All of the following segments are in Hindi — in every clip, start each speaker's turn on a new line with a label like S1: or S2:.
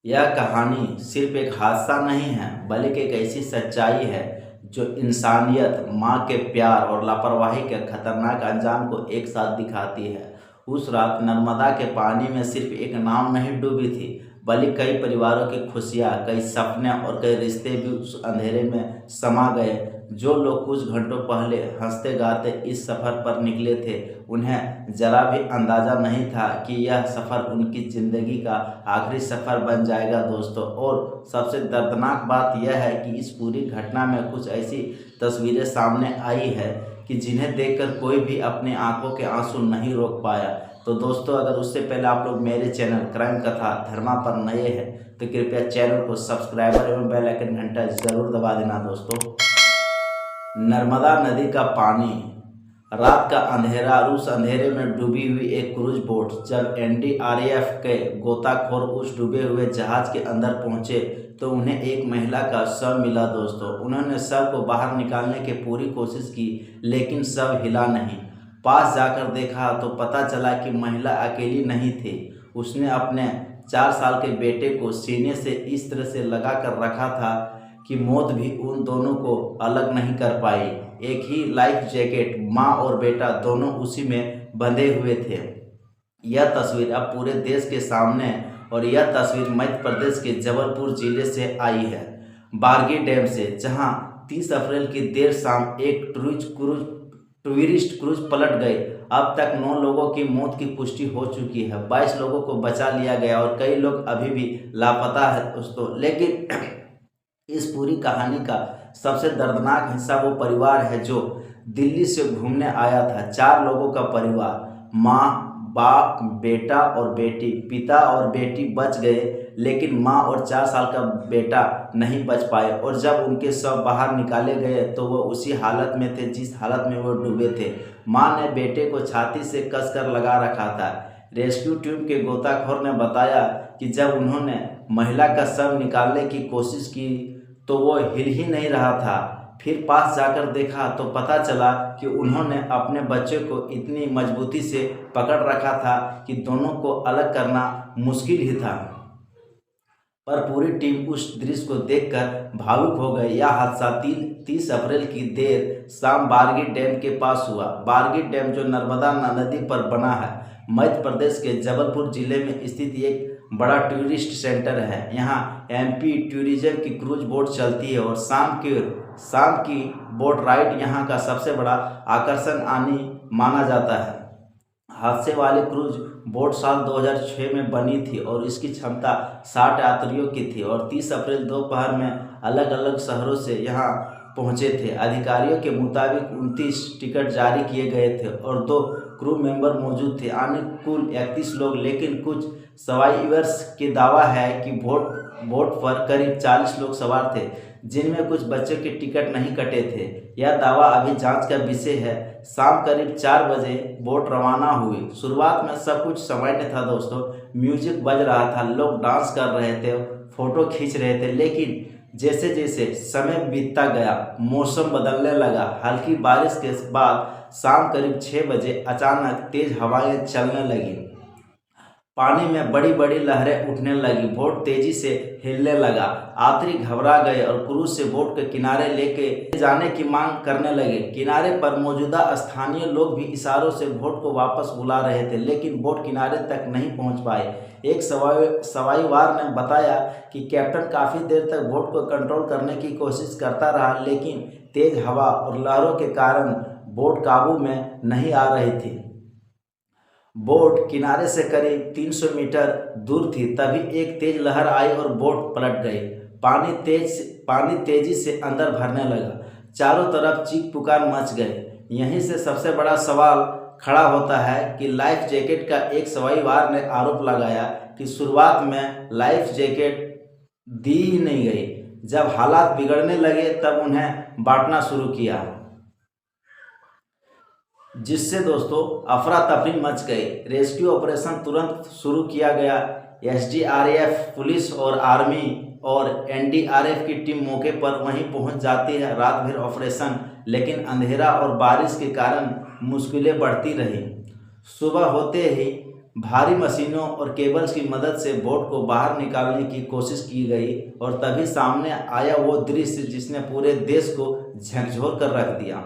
S1: यह कहानी सिर्फ एक हादसा नहीं है बल्कि एक ऐसी सच्चाई है जो इंसानियत, माँ के प्यार और लापरवाही के खतरनाक अंजाम को एक साथ दिखाती है। उस रात नर्मदा के पानी में सिर्फ एक नाव नहीं डूबी थी, बल्कि कई परिवारों की खुशियाँ, कई सपने और कई रिश्ते भी उस अंधेरे में समा गए। जो लोग कुछ घंटों पहले हंसते गाते इस सफ़र पर निकले थे, उन्हें जरा भी अंदाज़ा नहीं था कि यह सफ़र उनकी ज़िंदगी का आखिरी सफ़र बन जाएगा दोस्तों। और सबसे दर्दनाक बात यह है कि इस पूरी घटना में कुछ ऐसी तस्वीरें सामने आई है कि जिन्हें देखकर कोई भी अपने आंखों के आंसू नहीं रोक पाया। तो दोस्तों, अगर उससे पहले आप लोग मेरे चैनल क्राइम कथा धर्मा पर नए हैं तो कृपया चैनल को सब्सक्राइबर एवं बेल आइकन घंटा ज़रूर दबा देना दोस्तों। नर्मदा नदी का पानी, रात का अंधेरा और उस अंधेरे में डूबी हुई एक क्रूज बोट। जब एनडीआरएफ के गोताखोर उस डूबे हुए जहाज के अंदर पहुंचे तो उन्हें एक महिला का शव मिला दोस्तों। उन्होंने शव को बाहर निकालने की पूरी कोशिश की, लेकिन शव हिला नहीं। पास जाकर देखा तो पता चला कि महिला अकेली नहीं थी। उसने अपने 4 साल के बेटे को सीने से इस तरह से लगा कर रखा था कि मौत भी उन दोनों को अलग नहीं कर पाई। एक ही लाइफ जैकेट, माँ और बेटा दोनों उसी में बंधे हुए थे। यह तस्वीर अब पूरे देश के सामने, और यह तस्वीर मध्य प्रदेश के जबलपुर जिले से आई है, बारगी डैम से, जहां 30 अप्रैल की देर शाम एक टूरिस्ट क्रूज पलट गई। अब तक 9 लोगों की मौत की पुष्टि हो चुकी है, 22 लोगों को बचा लिया गया और कई लोग अभी भी लापता है दोस्तों। लेकिन इस पूरी कहानी का सबसे दर्दनाक हिस्सा वो परिवार है जो दिल्ली से घूमने आया था। 4 लोगों का परिवार, माँ, बाप, बेटा और बेटी। पिता और बेटी बच गए, लेकिन माँ और 4 साल का बेटा नहीं बच पाए। और जब उनके शव बाहर निकाले गए तो वो उसी हालत में थे जिस हालत में वो डूबे थे। माँ ने बेटे को छाती से कसकर लगा रखा था। रेस्क्यू टीम के गोताखोर ने बताया कि जब उन्होंने महिला का शव निकालने की कोशिश की तो वो हिल ही नहीं रहा था। फिर पास जाकर देखा तो पता चला कि उन्होंने अपने बच्चे को इतनी मजबूती से पकड़ रखा था कि दोनों को अलग करना मुश्किल ही था। पर पूरी टीम उस दृश्य को देखकर भावुक हो गई। यह हादसा 30 अप्रैल की देर शाम बारगी डैम के पास हुआ। बारगी डैम जो नर्मदा नदी पर बना है, मध्य प्रदेश के जबलपुर जिले में स्थित एक बड़ा टूरिस्ट सेंटर है। यहाँ एमपी टूरिज्म की क्रूज बोट चलती है और शाम की बोट राइड यहाँ का सबसे बड़ा आकर्षण माना जाता है। हादसे वाली क्रूज बोट साल 2006 में बनी थी और इसकी क्षमता 60 यात्रियों की थी और 30 अप्रैल दोपहर में अलग अलग शहरों से यहाँ पहुँचे थे। अधिकारियों के मुताबिक 29 टिकट जारी किए गए थे और 2 क्रू मेंबर मौजूद थे, यानी कुल 31 लोग। लेकिन कुछ सर्वाइवर्स के दावा है कि बोट पर करीब 40 लोग सवार थे, जिनमें कुछ बच्चों के टिकट नहीं कटे थे। यह दावा अभी जांच का विषय है। शाम करीब 4 बजे बोट रवाना हुई। शुरुआत में सब कुछ सामान्य था दोस्तों। म्यूजिक बज रहा था, लोग डांस कर रहे थे, फोटो खींच रहे थे। लेकिन जैसे जैसे समय बीतता गया, मौसम बदलने लगा। हल्की बारिश के बाद शाम करीब 6 बजे अचानक तेज हवाएं चलने लगी। पानी में बड़ी बड़ी लहरें उठने लगी। बोट तेजी से हिलने लगा। यात्री घबरा गए और क्रूज से बोट के किनारे लेके जाने की मांग करने लगे। किनारे पर मौजूदा स्थानीय लोग भी इशारों से बोट को वापस बुला रहे थे, लेकिन बोट किनारे तक नहीं पहुंच पाए। एक सवाईवार ने बताया कि कैप्टन काफ़ी देर तक बोट को कंट्रोल करने की कोशिश करता रहा, लेकिन तेज हवा और लहरों के कारण बोट काबू में नहीं आ रही थी। बोट किनारे से करीब 300 मीटर दूर थी, तभी एक तेज लहर आई और बोट पलट गई। पानी तेजी से अंदर भरने लगा। चारों तरफ चीख पुकार मच गए। यहीं से सबसे बड़ा सवाल खड़ा होता है कि लाइफ जैकेट का एक सवाईवार ने आरोप लगाया कि शुरुआत में लाइफ जैकेट दी ही नहीं गई। जब हालात बिगड़ने लगे तब उन्हें बांटना शुरू किया, जिससे दोस्तों अफरा तफरी मच गई। रेस्क्यू ऑपरेशन तुरंत शुरू किया गया। एसडीआरएफ, पुलिस और आर्मी और एनडीआरएफ की टीम मौके पर वहीं पहुंच जाती है। रात भर ऑपरेशन, लेकिन अंधेरा और बारिश के कारण मुश्किलें बढ़ती रही। सुबह होते ही भारी मशीनों और केबल्स की मदद से बोट को बाहर निकालने की कोशिश की गई और तभी सामने आया वो दृश्य जिसने पूरे देश को झकझोर कर रख दिया।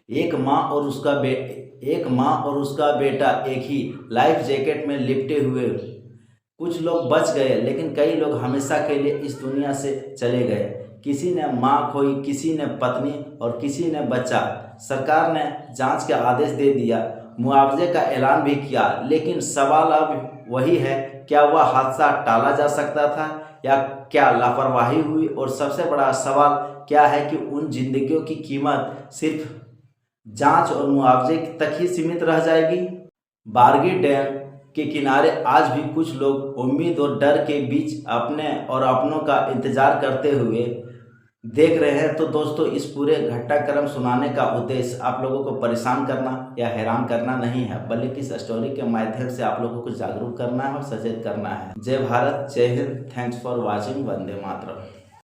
S1: एक माँ और उसका बेटा एक ही लाइफ जैकेट में लिपटे हुए। कुछ लोग बच गए, लेकिन कई लोग हमेशा के लिए इस दुनिया से चले गए। किसी ने माँ खोई, किसी ने पत्नी और किसी ने बच्चा। सरकार ने जांच का आदेश दे दिया, मुआवजे का ऐलान भी किया, लेकिन सवाल अब वही है, क्या वह हादसा टाला जा सकता था या क्या लापरवाही हुई? और सबसे बड़ा सवाल क्या है कि उन जिंदगियों की कीमत सिर्फ जांच और मुआवजे तक ही सीमित रह जाएगी। बारगी डैम के किनारे आज भी कुछ लोग उम्मीद और डर के बीच अपने और अपनों का इंतजार करते हुए देख रहे हैं। तो दोस्तों, इस पूरे घटनाक्रम सुनाने का उद्देश्य आप लोगों को परेशान करना या हैरान करना नहीं है, बल्कि इस स्टोरी के माध्यम से आप लोगों को जागरूक करना है और सचेत करना है। जय भारत, जय Hind, thanks for watching, Vande Mataram.